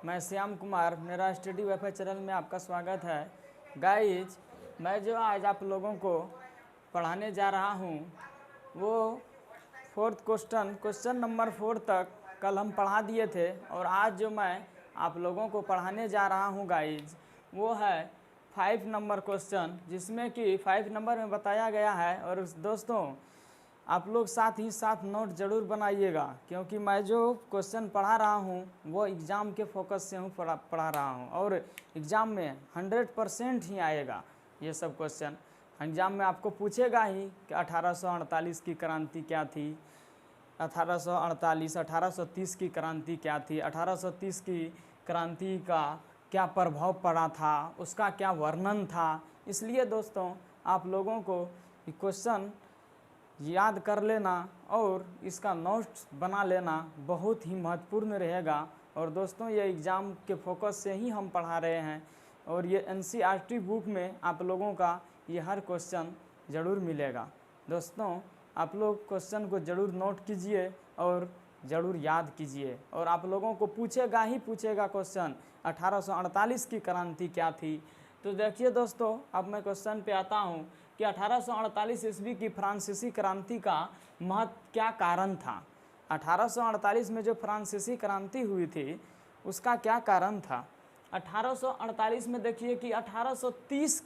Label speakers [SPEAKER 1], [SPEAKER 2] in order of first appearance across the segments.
[SPEAKER 1] मैं श्याम कुमार, मेरा study wifi channel में आपका स्वागत है। गाइज, मैं जो आज आप लोगों को पढ़ाने जा रहा हूँ वो फोर्थ क्वेश्चन नंबर 4 तक कल हम पढ़ा दिए थे, और आज जो मैं आप लोगों को पढ़ाने जा रहा हूँ गाइज वो है 5 नंबर क्वेश्चन, जिसमें कि 5 नंबर में बताया गया है। और दोस्तों, आप लोग साथ ही साथ नोट ज़रूर बनाइएगा, क्योंकि मैं जो क्वेश्चन पढ़ा रहा हूँ वो एग्ज़ाम के फोकस से हूँ पढ़ा रहा हूँ, और एग्ज़ाम में 100% ही आएगा ये सब क्वेश्चन। एग्ज़ाम में आपको पूछेगा ही कि 1848 की क्रांति क्या थी, 1830 की क्रांति क्या थी, 1830 की क्रांति का क्या प्रभाव पड़ा था, उसका क्या वर्णन था। इसलिए दोस्तों, आप लोगों को क्वेश्चन याद कर लेना और इसका नोट्स बना लेना बहुत ही महत्वपूर्ण रहेगा। और दोस्तों, ये एग्ज़ाम के फोकस से ही हम पढ़ा रहे हैं, और ये एनसीईआरटी बुक में आप लोगों का ये हर क्वेश्चन ज़रूर मिलेगा। दोस्तों, आप लोग क्वेश्चन को ज़रूर नोट कीजिए और ज़रूर याद कीजिए। और आप लोगों को पूछेगा क्वेश्चन 1848 की क्रांति क्या थी। तो देखिए दोस्तों, अब मैं क्वेश्चन पे आता हूँ कि 1848 ईस्वी की फ्रांसीसी क्रांति का महत्व क्या कारण था। 1848 में जो फ्रांसीसी क्रांति हुई थी उसका क्या कारण था। 1848 में देखिए कि 1830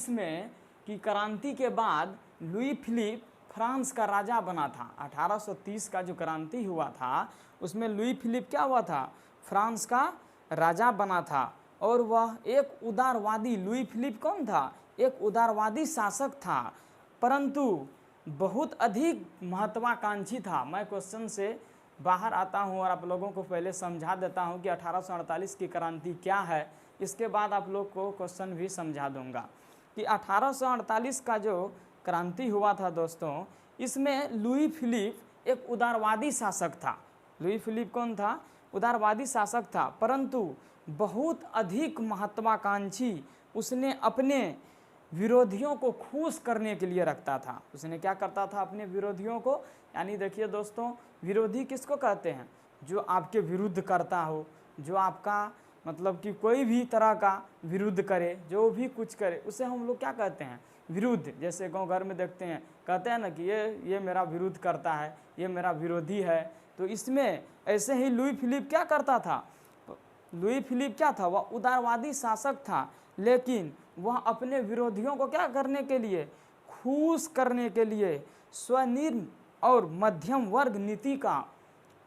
[SPEAKER 1] में की क्रांति के बाद लुई फिलिप फ्रांस का राजा बना था। 1830 का जो क्रांति हुआ था उसमें लुई फिलिप क्या हुआ था, फ्रांस का राजा बना था। और वह एक उदारवादी, लुई फिलिप कौन था, एक उदारवादी शासक था, परंतु बहुत अधिक महत्वाकांक्षी था। मैं क्वेश्चन से बाहर आता हूं और आप लोगों को पहले समझा देता हूं कि 1848 की क्रांति क्या है, इसके बाद आप लोग को क्वेश्चन भी समझा दूंगा कि 1848 का जो क्रांति हुआ था दोस्तों, इसमें लुई फिलिप एक उदारवादी शासक था। लुई फिलिप कौन था, उदारवादी शासक था, परंतु बहुत अधिक महत्वाकांक्षी। उसने अपने विरोधियों को खुश करने के लिए रखता था। उसने क्या करता था, अपने विरोधियों को, यानी देखिए दोस्तों, विरोधी किसको कहते हैं, जो आपके विरुद्ध करता हो, जो आपका मतलब कि कोई भी तरह का विरुद्ध करे, जो भी कुछ करे, उसे हम लोग क्या कहते हैं, विरुद्ध। जैसे गाँव घर में देखते हैं, कहते हैं ना कि ये मेरा विरुद्ध करता है, ये मेरा विरोधी है। तो इसमें ऐसे ही लुई फिलिप क्या करता था, लुई फिलिप क्या था, वह उदारवादी शासक था, लेकिन वह अपने विरोधियों को क्या करने के लिए, खुश करने के लिए स्वनिर्म और मध्यम वर्ग नीति का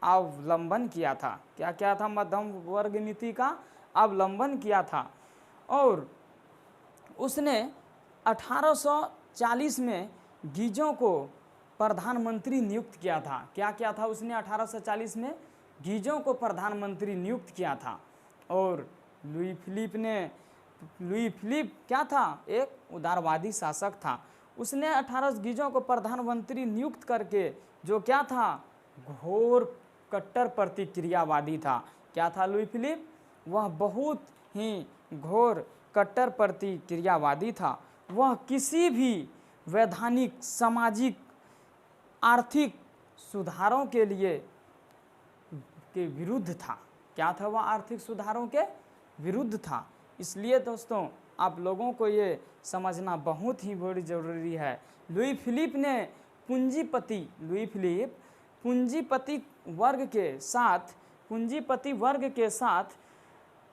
[SPEAKER 1] अवलंबन किया था। क्या क्या था, मध्यम वर्ग नीति का अवलंबन किया था। और उसने 1840 में गीजों को प्रधानमंत्री नियुक्त किया था। क्या क्या था उसने 1840 में, गीजों को प्रधानमंत्री नियुक्त किया था। और लुई फिलिप क्या था, एक उदारवादी शासक था। उसने 18 गीजों को प्रधानमंत्री नियुक्त करके जो क्या था, घोर कट्टर प्रतिक्रियावादी था। क्या था लुई फिलिप, वह बहुत ही घोर कट्टर प्रतिक्रियावादी था। वह किसी भी वैधानिक, सामाजिक, आर्थिक सुधारों के विरुद्ध था। क्या था, वह आर्थिक सुधारों के विरुद्ध था। इसलिए दोस्तों, आप लोगों को ये समझना बहुत ही बड़ी ज़रूरी है। लुई फिलिप पूंजीपति वर्ग के साथ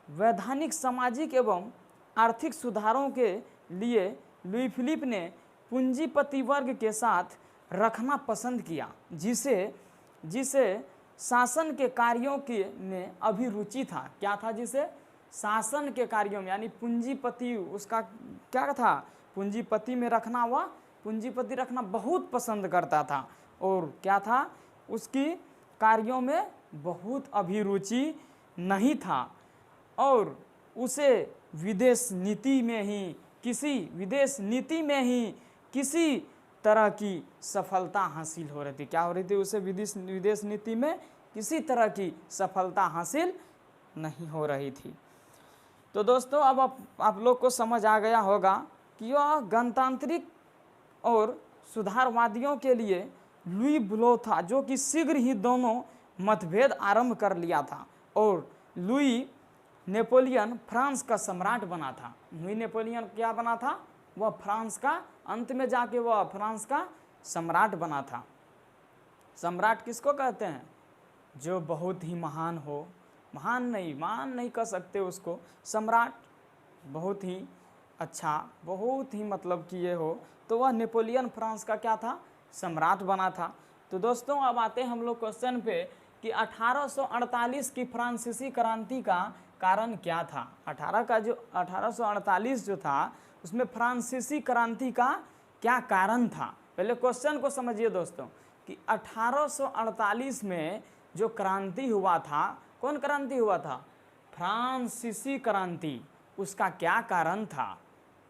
[SPEAKER 1] वैधानिक, सामाजिक एवं आर्थिक सुधारों के लिए लुई फिलिप ने पूंजीपति वर्ग के साथ रखना पसंद किया, जिसे शासन के कार्यों के में अभिरुचि था। क्या था, जिसे शासन के कार्यों में, यानी पूंजीपति, उसका क्या था, पूंजीपति में रखना, वह पूंजीपति रखना बहुत पसंद करता था। और क्या था, उसकी कार्यों में बहुत अभिरुचि नहीं था, और उसे विदेश नीति में ही किसी तरह की सफलता हासिल हो रही थी। क्या हो रही थी, उसे विदेश नीति में किसी तरह की सफलता हासिल नहीं हो रही थी। तो दोस्तों, अब आप लोग को समझ आ गया होगा कि वह गणतांत्रिक और सुधारवादियों के लिए लुई ब्लो था, जो कि शीघ्र ही दोनों मतभेद आरंभ कर लिया था। और लुई नेपोलियन फ्रांस का सम्राट बना था। लुई नेपोलियन क्या बना था? वह फ्रांस का, अंत में जाके वह फ्रांस का सम्राट बना था। सम्राट किसको कहते हैं? जो बहुत ही महान हो, महान नहीं कह सकते उसको, सम्राट बहुत ही अच्छा, बहुत ही मतलब कि ये हो, तो वह नेपोलियन फ्रांस का क्या था? सम्राट बना था। तो दोस्तों अब आते हैं हम लोग क्वेश्चन पे कि 1848 की फ्रांसीसी क्रांति का कारण क्या था। 1848 जो था उसमें फ्रांसीसी क्रांति का क्या कारण था? पहले क्वेश्चन को समझिए दोस्तों कि 1848 में जो क्रांति हुआ था, कौन क्रांति हुआ था? फ्रांसीसी क्रांति। उसका क्या कारण था?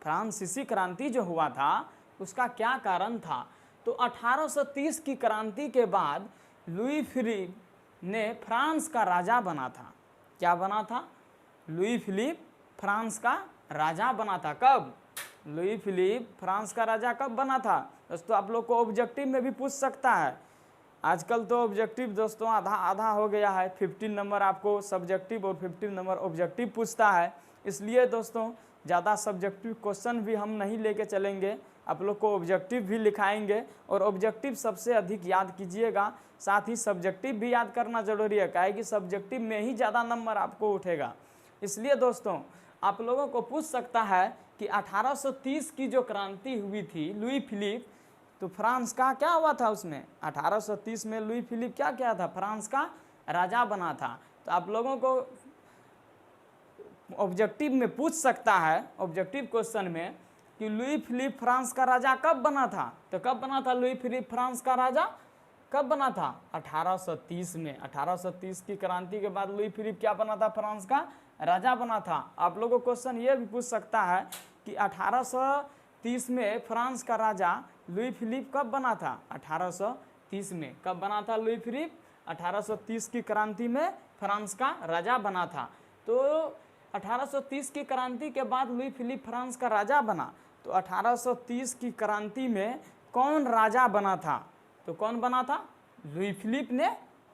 [SPEAKER 1] फ्रांसीसी क्रांति जो हुआ था उसका क्या कारण था? तो 1830 की क्रांति के बाद लुई फिलिप ने फ्रांस का राजा बना था। क्या बना था? लुई फिलिप फ्रांस का राजा बना था। कब? लुई फिलिप फ्रांस का राजा कब बना था? दोस्तों आप लोग को ऑब्जेक्टिव में भी पूछ सकता है। आजकल तो ऑब्जेक्टिव दोस्तों आधा आधा हो गया है, 15 नंबर आपको सब्जेक्टिव और 15 नंबर ऑब्जेक्टिव पूछता है। इसलिए दोस्तों ज़्यादा सब्जेक्टिव क्वेश्चन भी हम नहीं लेके चलेंगे, आप लोग को ऑब्जेक्टिव भी लिखाएंगे और ऑब्जेक्टिव सबसे अधिक याद कीजिएगा। साथ ही सब्जेक्टिव भी याद करना जरूरी है, काहे कि सब्जेक्टिव में ही ज़्यादा नंबर आपको उठेगा। इसलिए दोस्तों आप लोगों को पूछ सकता है कि 1830 की जो क्रांति हुई थी लुई फिलिप, तो फ्रांस का क्या हुआ था उसमें? 1830 में लुई फिलिप क्या किया था? फ्रांस का राजा बना था। तो आप लोगों को ऑब्जेक्टिव में पूछ सकता है, ऑब्जेक्टिव क्वेश्चन में, कि लुई फिलिप फ्रांस का राजा कब बना था? तो कब बना था लुई फिलिप फ्रांस का राजा? कब बना था? 1830 में। 1830 की क्रांति के बाद लुई फिलिप क्या बना था? फ्रांस का राजा बना था। आप लोगों को क्वेश्चन ये भी पूछ सकता है कि 1830 में फ्रांस का राजा लुई फिलिप कब बना था? 1830 में। कब बना था लुई फिलिप? 1830 की क्रांति में फ्रांस का राजा बना था। तो 1830 की क्रांति के बाद लुई फिलिप फ्रांस का राजा बना। तो 1830 की क्रांति में कौन राजा बना था? तो कौन बना था? लुई फिलिप ने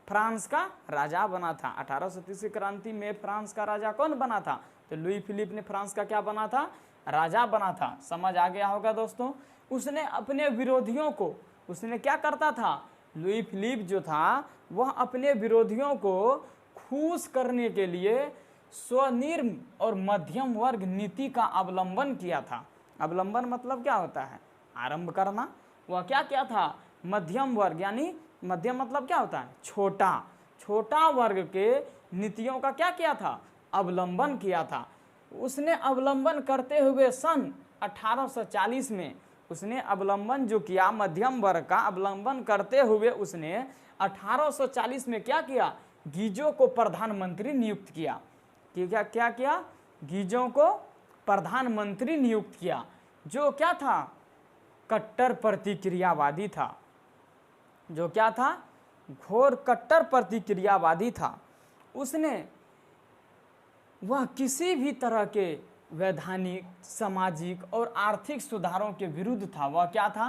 [SPEAKER 1] फ्रांस का राजा बना था। 1830 की क्रांति में फ्रांस का राजा कौन बना था? तो लुई फिलिप ने फ्रांस का क्या बना था? राजा बना था। समझ आ गया होगा दोस्तों। उसने अपने विरोधियों को, उसने क्या करता था? लुई फिलिप जो था वह अपने विरोधियों को खुश करने के लिए स्वनिर्म और मध्यम वर्ग नीति का अवलंबन किया था। अवलंबन मतलब क्या होता है? आरंभ करना। वह क्या किया था? मध्यम वर्ग, यानी मध्यम मतलब क्या होता है? छोटा, छोटा वर्ग के नीतियों का क्या किया था? अवलंबन किया था। उसने अवलंबन करते हुए सन 1840 में उसने अवलंबन जो किया, मध्यम वर्ग का अवलंबन करते हुए उसने 1840 में क्या किया? गीजो को प्रधानमंत्री नियुक्त किया। क्या किया? गीजो को प्रधानमंत्री नियुक्त किया, जो क्या था? कट्टर प्रतिक्रियावादी था। जो क्या था? घोर कट्टर प्रतिक्रियावादी था। उसने वह किसी भी तरह के वैधानिक, सामाजिक और आर्थिक सुधारों के विरुद्ध था। वह क्या था?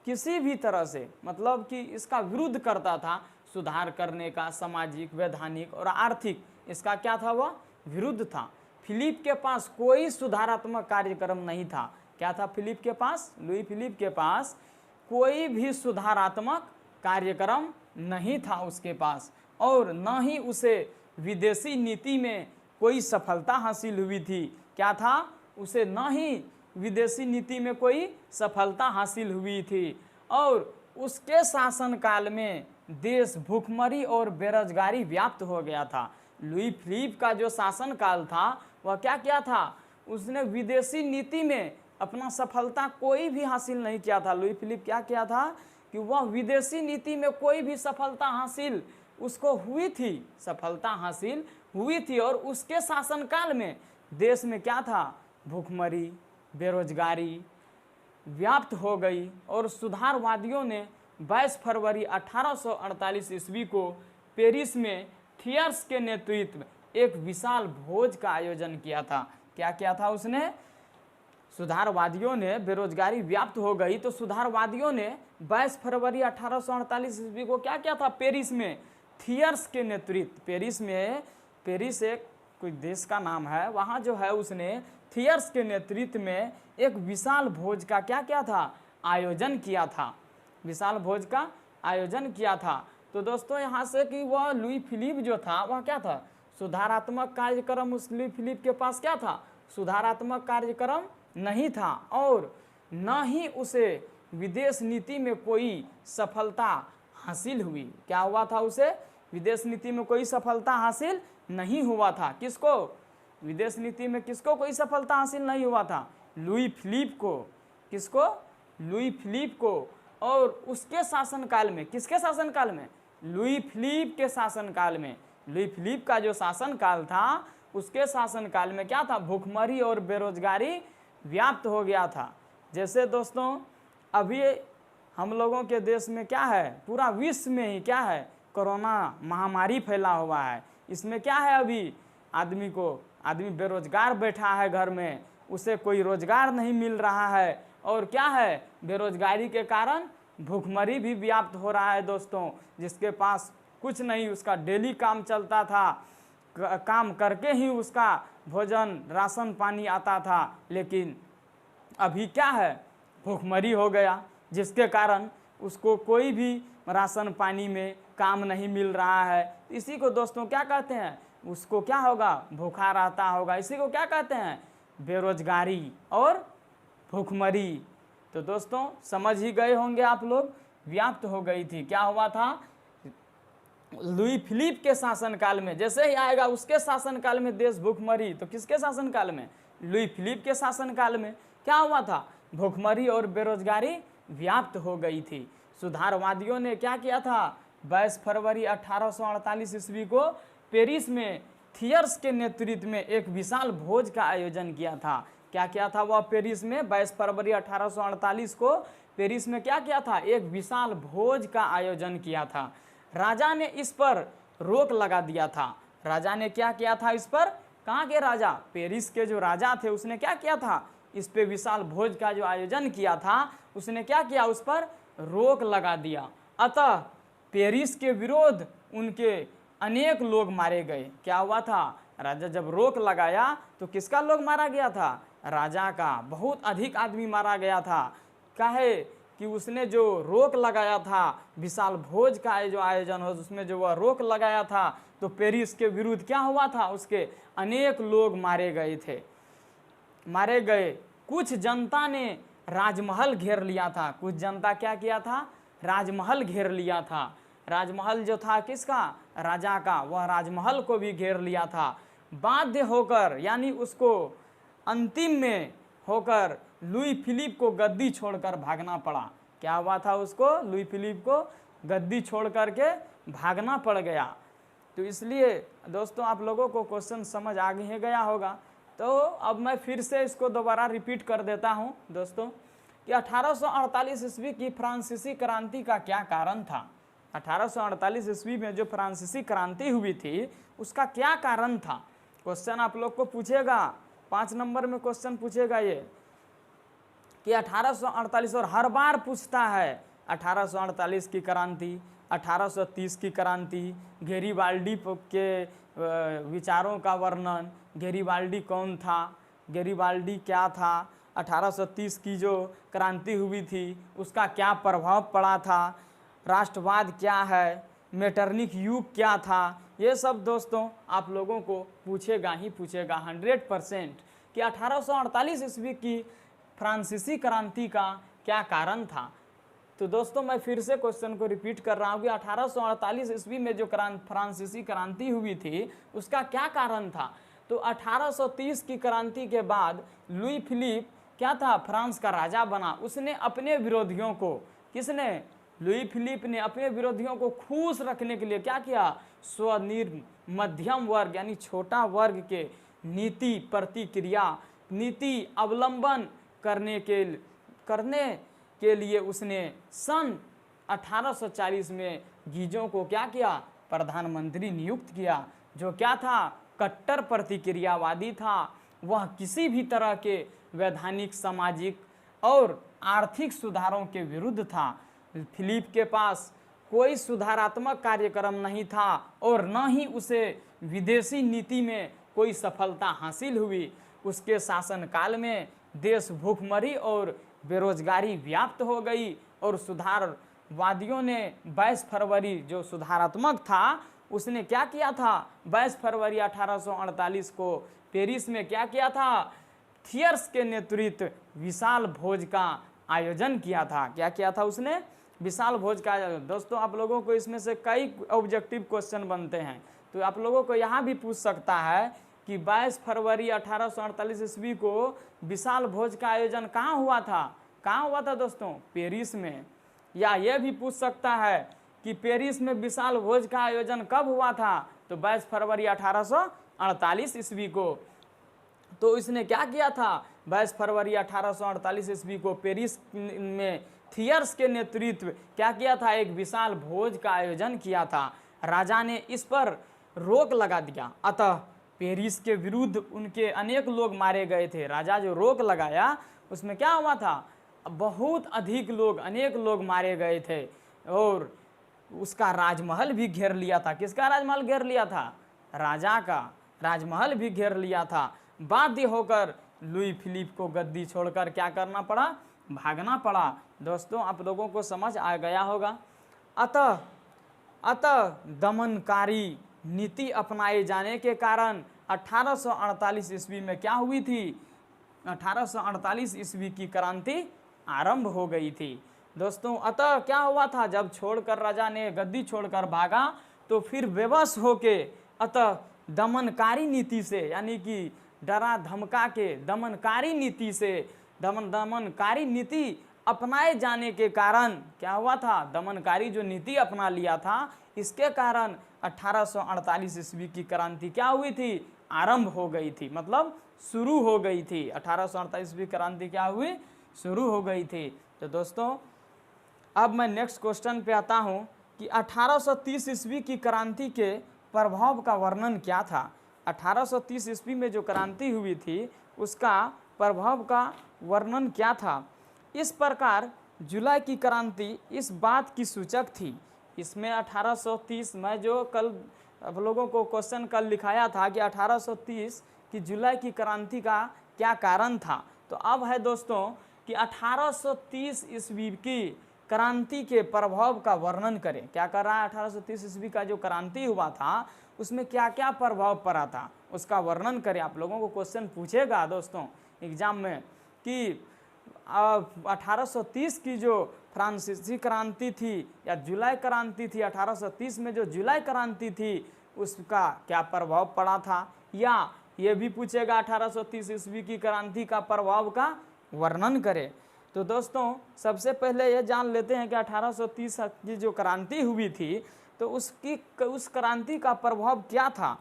[SPEAKER 1] किसी भी तरह से, मतलब कि इसका विरुद्ध करता था। सुधार करने का, सामाजिक, वैधानिक और आर्थिक, इसका क्या था? वह विरुद्ध था। फिलिप के पास कोई सुधारात्मक कार्यक्रम नहीं था। क्या था फिलिप के पास? लुई फिलिप के पास कोई भी सुधारात्मक कार्यक्रम नहीं था उसके पास, और न ही उसे विदेशी नीति में कोई सफलता हासिल हुई थी। क्या था? उसे न ही विदेशी नीति में कोई सफलता हासिल हुई थी, और उसके शासनकाल में देश भूखमरी और बेरोजगारी व्याप्त हो गया था। लुई फिलिप का जो शासनकाल था वह क्या किया था? उसने विदेशी नीति में अपना सफलता कोई भी हासिल नहीं किया था। लुई फिलिप क्या किया था कि वह विदेशी नीति में कोई भी सफलता हासिल उसको हुई थी, सफलता हासिल हुई थी, और उसके शासनकाल में देश में क्या था? भूखमरी, बेरोजगारी व्याप्त हो गई। और सुधारवादियों ने 22 फरवरी 1848 ईस्वी को पेरिस में थियर्स के नेतृत्व में एक विशाल भोज का आयोजन किया था। क्या किया था उसने? सुधारवादियों ने, बेरोजगारी व्याप्त हो गई तो सुधारवादियों ने 22 फरवरी 1848 ईस्वी को क्या किया था? पेरिस में थियर्स के नेतृत्व, पेरिस में पेरिस एक कोई देश का नाम है, वहाँ जो है उसने थियर्स के नेतृत्व में एक विशाल भोज का क्या किया था, आयोजन किया था, विशाल भोज का आयोजन किया था। तो दोस्तों यहाँ से कि वह लुई फिलिप जो था वह क्या था, सुधारात्मक कार्यक्रम उस लुई फिलिप के पास क्या था, सुधारात्मक कार्यक्रम नहीं था, और न ही उसे विदेश नीति में कोई सफलता हासिल हुई। क्या हुआ था, उसे विदेश नीति में कोई सफलता हासिल नहीं हुआ था। किसको, विदेश नीति में किसको कोई सफलता हासिल नहीं हुआ था, लुई फिलिप को। किसको, लुई फिलिप को। और उसके शासनकाल में, किसके शासनकाल में, लुई फिलिप के शासनकाल में, लुई फिलिप का जो शासनकाल था उसके शासनकाल में क्या था, भूखमरी और बेरोजगारी व्याप्त हो गया था। जैसे दोस्तों अभी हम लोगों के देश में क्या है, पूरा विश्व में ही क्या है, कोरोना महामारी फैला हुआ है। इसमें क्या है, अभी आदमी बेरोजगार बैठा है घर में, उसे कोई रोजगार नहीं मिल रहा है, और क्या है, बेरोजगारी के कारण भूखमरी भी व्याप्त हो रहा है दोस्तों। जिसके पास कुछ नहीं, उसका डेली काम चलता था, काम करके ही उसका भोजन राशन पानी आता था, लेकिन अभी क्या है, भूखमरी हो गया, जिसके कारण उसको कोई भी राशन पानी में काम नहीं मिल रहा है। इसी को दोस्तों क्या कहते हैं, उसको क्या होगा, भूखा रहता होगा। इसी को क्या कहते हैं, बेरोजगारी और भूखमरी। तो दोस्तों समझ ही गए होंगे आप लोग, व्याप्त हो गई थी। क्या हुआ था, लुई फिलिप के शासनकाल में, जैसे ही आएगा उसके शासनकाल में देश भूखमरी, तो किसके शासनकाल में, लुई फिलिप के शासनकाल में क्या हुआ था, भूखमरी और बेरोजगारी व्याप्त हो गई थी। सुधारवादियों ने क्या किया था, 22 फरवरी 1848 ईस्वी को पेरिस में थियर्स के नेतृत्व में एक विशाल भोज का आयोजन किया था। क्या किया था वह, पेरिस में 22 फरवरी 1848 को पेरिस में क्या किया था, एक विशाल भोज का आयोजन किया था। राजा ने इस पर रोक लगा दिया था। राजा ने क्या किया था इस पर, कहाँ के राजा, पेरिस के जो राजा थे, उसने क्या किया था, इस पे विशाल भोज का जो आयोजन किया था उसने क्या किया, उस पर रोक लगा दिया। अतः पेरिस के विरोध उनके अनेक लोग मारे गए। क्या हुआ था, राजा जब रोक लगाया तो किसका लोग मारा गया था, राजा का बहुत अधिक आदमी मारा गया था। काहे कि उसने जो रोक लगाया था विशाल भोज का जो आयोजन हो, उसमें जो वह रोक लगाया था, तो पेरिस के विरुद्ध क्या हुआ था, उसके अनेक लोग मारे गए थे, मारे गए। कुछ जनता ने राजमहल घेर लिया था। कुछ जनता क्या किया था, राजमहल घेर लिया था। राजमहल जो था किसका, राजा का, वह राजमहल को भी घेर लिया था। बाध्य होकर, यानी उसको अंतिम में होकर लुई फिलिप को गद्दी छोड़कर भागना पड़ा। क्या हुआ था उसको, लुई फिलिप को गद्दी छोड़ करके भागना पड़ गया। तो इसलिए दोस्तों आप लोगों को क्वेश्चन समझ आ ही गया होगा। तो अब मैं फिर से इसको दोबारा रिपीट कर देता हूँ दोस्तों कि 1848 ईस्वी की फ्रांसीसी क्रांति का क्या कारण था। 1848 ईस्वी में जो फ्रांसीसी क्रांति हुई थी उसका क्या कारण था, क्वेश्चन आप लोग को पूछेगा। 5 नंबर में क्वेश्चन पूछेगा ये कि 1848, और हर बार पूछता है 1848 की क्रांति, 1830 की क्रांति, गैरीबाल्डी के विचारों का वर्णन, गैरीबाल्डी कौन था, गैरीबाल्डी क्या था, 1830 की जो क्रांति हुई थी उसका क्या प्रभाव पड़ा था, राष्ट्रवाद क्या है, मेटरनिक युग क्या था। ये सब दोस्तों आप लोगों को पूछेगा ही पूछेगा 100% कि 1848 ईस्वी की फ्रांसीसी क्रांति का क्या कारण था। तो दोस्तों मैं फिर से क्वेश्चन को रिपीट कर रहा हूँ कि 1848 ईस्वी में जो फ्रांसीसी क्रांति हुई थी उसका क्या कारण था। तो 1830 की क्रांति के बाद लुई फिलिप क्या था, फ्रांस का राजा बना। उसने अपने विरोधियों को, किसने, लुई फिलिप ने अपने विरोधियों को खुश रखने के लिए क्या किया, स्वनिर्भ मध्यम वर्ग यानी छोटा वर्ग के नीति प्रतिक्रिया, नीति अवलंबन करने के लिए उसने सन 1840 में गीजों को क्या किया, प्रधानमंत्री नियुक्त किया, जो क्या था, कट्टर प्रतिक्रियावादी था। वह किसी भी तरह के वैधानिक, सामाजिक और आर्थिक सुधारों के विरुद्ध था। फिलिप के पास कोई सुधारात्मक कार्यक्रम नहीं था और न ही उसे विदेशी नीति में कोई सफलता हासिल हुई। उसके शासनकाल में देश भूखमरी और बेरोजगारी व्याप्त हो गई और सुधारवादियों ने 22 फरवरी जो सुधारात्मक था उसने क्या किया था, 22 फरवरी 1848 को पेरिस में क्या किया था, थियर्स के नेतृत्व विशाल भोज का आयोजन किया था। क्या किया था उसने, विशाल भोज का आयोजन। दोस्तों आप लोगों को इसमें से कई ऑब्जेक्टिव क्वेश्चन बनते हैं, तो आप लोगों को यहाँ भी पूछ सकता है कि 22 फरवरी 1848 ईस्वी को विशाल भोज का आयोजन कहाँ हुआ था, कहाँ हुआ था दोस्तों, पेरिस में। या ये भी पूछ सकता है कि पेरिस में विशाल भोज का आयोजन कब हुआ था, तो 22 फरवरी 1848 ईस्वी को। तो इसने क्या किया था, 22 फरवरी 1848 ईस्वी को पेरिस में थियर्स के नेतृत्व क्या किया था, एक विशाल भोज का आयोजन किया था। राजा ने इस पर रोक लगा दिया, अतः पेरिस के विरुद्ध उनके अनेक लोग मारे गए थे। राजा जो रोक लगाया उसमें क्या हुआ था, बहुत अधिक लोग, अनेक लोग मारे गए थे और उसका राजमहल भी घेर लिया था। किसका राजमहल घेर लिया था, राजा का राजमहल भी घेर लिया था। बाध्य होकर लुई फिलिप को गद्दी छोड़कर क्या करना पड़ा, भागना पड़ा। दोस्तों आप लोगों को समझ आ गया होगा। अतः दमनकारी नीति अपनाए जाने के कारण 1848 ईस्वी में क्या हुई थी, 1848 ईस्वी की क्रांति आरंभ हो गई थी। दोस्तों अतः क्या हुआ था, जब छोड़कर राजा ने गद्दी छोड़कर भागा तो फिर बेबस होके अतः दमनकारी नीति से, यानी कि डरा धमका के दमनकारी नीति से, दमनकारी नीति अपनाए जाने के कारण क्या हुआ था, दमनकारी जो नीति अपना लिया था इसके कारण 1848 ईस्वी की क्रांति क्या हुई थी, आरंभ हो गई थी, मतलब शुरू हो गई थी। 1848 ईस्वी क्रांति क्या हुई, शुरू हो गई थी। तो दोस्तों अब मैं नेक्स्ट क्वेश्चन पे आता हूँ कि 1830 ईस्वी की क्रांति के प्रभाव का वर्णन क्या था। 1830 ईस्वी में जो क्रांति हुई थी उसका प्रभाव का वर्णन क्या था। इस प्रकार जुलाई की क्रांति इस बात की सूचक थी। इसमें 1830 में जो कल आप लोगों को क्वेश्चन कल लिखाया था कि 1830 की जुलाई की क्रांति का क्या कारण था, तो अब है दोस्तों कि 1830 ईस्वी की क्रांति के प्रभाव का वर्णन करें। क्या कर रहा है, 1830 ईस्वी का जो क्रांति हुआ था उसमें क्या क्या प्रभाव पड़ा था उसका वर्णन करें। आप लोगों को क्वेश्चन पूछेगा दोस्तों एग्जाम में कि 1830 की जो फ्रांसीसी क्रांति थी या जुलाई क्रांति थी, 1830 में जो जुलाई क्रांति थी उसका क्या प्रभाव पड़ा था, या ये भी पूछेगा 1830 ईस्वी की क्रांति का प्रभाव का वर्णन करें। तो दोस्तों सबसे पहले ये जान लेते हैं कि 1830 की जो क्रांति हुई थी तो उस क्रांति का प्रभाव क्या था।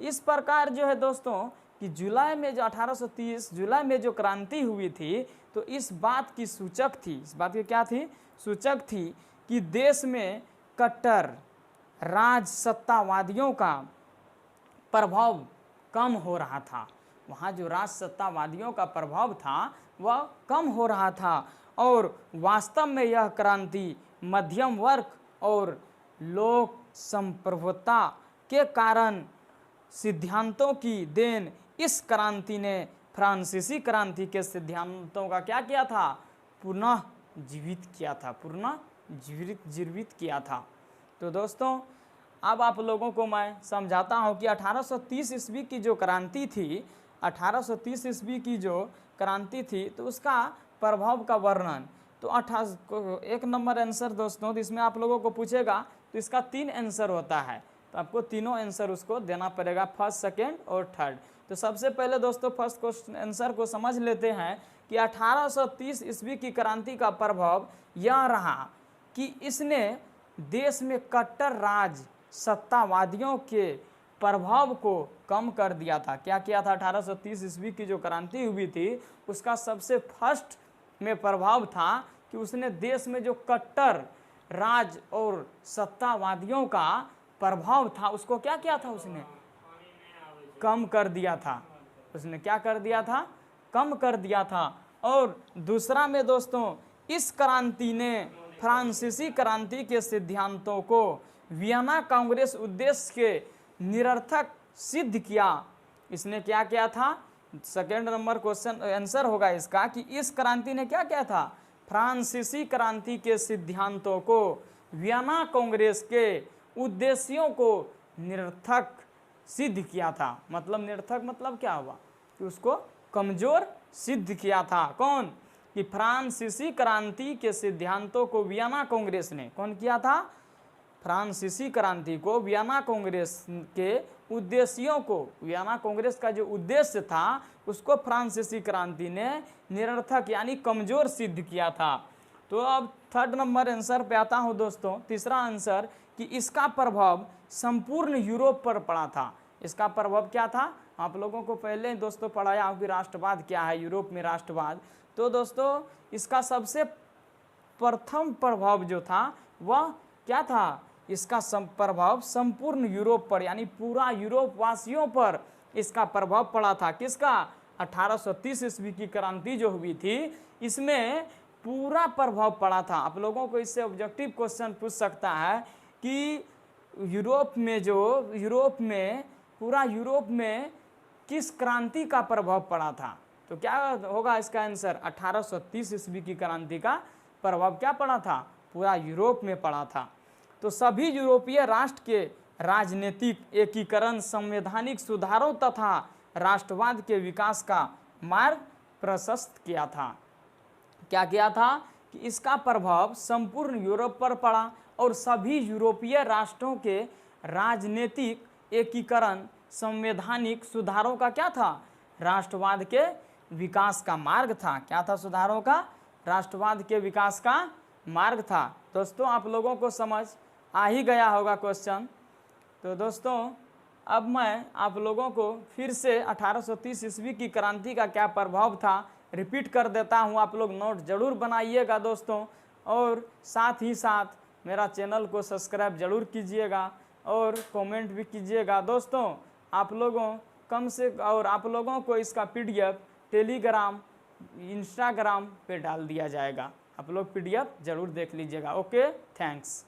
[SPEAKER 1] इस प्रकार जो है दोस्तों कि जुलाई में जो 1830 जुलाई में जो क्रांति हुई थी तो इस बात की सूचक थी, इस बात की क्या थी, सूचक थी कि देश में कट्टर राज सत्तावादियों का प्रभाव कम हो रहा था। वहाँ जो राज सत्तावादियों का प्रभाव था वह कम हो रहा था और वास्तव में यह क्रांति मध्यम वर्ग और लोक संप्रभुता के कारण सिद्धांतों की देन। इस क्रांति ने फ्रांसीसी क्रांति के सिद्धांतों का क्या किया था, पुनः जीवित किया था, पुनः जीवित किया था। तो दोस्तों अब आप लोगों को मैं समझाता हूँ कि 1830 ईस्वी की जो क्रांति थी, 1830 ईस्वी की जो क्रांति थी तो उसका प्रभाव का वर्णन। तो एक नंबर आंसर दोस्तों, तो इसमें आप लोगों को पूछेगा तो इसका 3 आंसर होता है, तो आपको तीनों आंसर उसको देना पड़ेगा, फर्स्ट, सेकेंड और थर्ड। तो सबसे पहले दोस्तों फर्स्ट क्वेश्चन आंसर को समझ लेते हैं कि 1830 ईस्वी की क्रांति का प्रभाव यह रहा कि इसने देश में कट्टर राज सत्तावादियों के प्रभाव को कम कर दिया था। क्या किया था, 1830 ईस्वी की जो क्रांति हुई थी उसका सबसे फर्स्ट में प्रभाव था कि उसने देश में जो कट्टर राज और सत्तावादियों का प्रभाव था उसको क्या किया था, उसने कम कर दिया था। उसने क्या कर दिया था, कम कर दिया था। और दूसरा में दोस्तों इस क्रांति ने फ्रांसीसी क्रांति के सिद्धांतों को वियना कांग्रेस उद्देश्य के निरर्थक सिद्ध किया। इसने क्या किया था? सेकेंड नंबर क्वेश्चन आंसर होगा इसका कि इस क्रांति ने क्या किया था? फ्रांसीसी क्रांति के सिद्धांतों को, वियना कांग्रेस के उद्देश्यों को निरर्थक सिद्ध किया था। मतलब निरर्थक मतलब क्या हुआ? कि उसको कमजोर सिद्ध किया था। कौन? कि फ्रांसीसी क्रांति के सिद्धांतों को वियना कांग्रेस ने, कौन किया था? फ्रांसीसी क्रांति को वियना कांग्रेस के उद्देश्यों को, वियना कांग्रेस का जो उद्देश्य था उसको फ्रांसीसी क्रांति ने निरर्थक यानी कमजोर सिद्ध किया था। तो अब थर्ड नंबर आंसर पे आता हूँ दोस्तों। तीसरा आंसर कि इसका प्रभाव संपूर्ण यूरोप पर पड़ा था। इसका प्रभाव क्या था? आप लोगों को पहले ही दोस्तों पढ़ाया हूँ कि राष्ट्रवाद क्या है, यूरोप में राष्ट्रवाद। तो दोस्तों इसका सबसे प्रथम प्रभाव जो था वह क्या था? इसका प्रभाव संपूर्ण यूरोप पर यानी पूरा यूरोप वासियों पर इसका प्रभाव पड़ा था। किसका? 1830 ईस्वी की क्रांति जो हुई थी इसमें पूरा प्रभाव पड़ा था। आप लोगों को इससे ऑब्जेक्टिव क्वेश्चन पूछ सकता है कि पूरा यूरोप में किस क्रांति का प्रभाव पड़ा था? तो क्या होगा इसका आंसर? 1830 ईस्वी की क्रांति का प्रभाव क्या पड़ा था? पूरा यूरोप में पड़ा था। तो सभी यूरोपीय राष्ट्र के राजनीतिक एकीकरण, संवैधानिक सुधारों तथा राष्ट्रवाद के विकास का मार्ग प्रशस्त किया था। क्या किया था? कि इसका प्रभाव संपूर्ण यूरोप पर पड़ा और सभी यूरोपीय राष्ट्रों के राजनीतिक एकीकरण, संवैधानिक सुधारों का क्या था? राष्ट्रवाद के विकास का मार्ग था। क्या था? सुधारों का राष्ट्रवाद के विकास का मार्ग था। दोस्तों आप लोगों को समझ आ ही गया होगा क्वेश्चन। तो दोस्तों अब मैं आप लोगों को फिर से 1830 ईस्वी की क्रांति का क्या प्रभाव था रिपीट कर देता हूँ। आप लोग नोट जरूर बनाइएगा दोस्तों, और साथ ही साथ मेरा चैनल को सब्सक्राइब जरूर कीजिएगा और कमेंट भी कीजिएगा दोस्तों। आप लोगों आप लोगों को इसका PDF टेलीग्राम, इंस्टाग्राम पे डाल दिया जाएगा। आप लोग PDF जरूर देख लीजिएगा। Okay, thanks.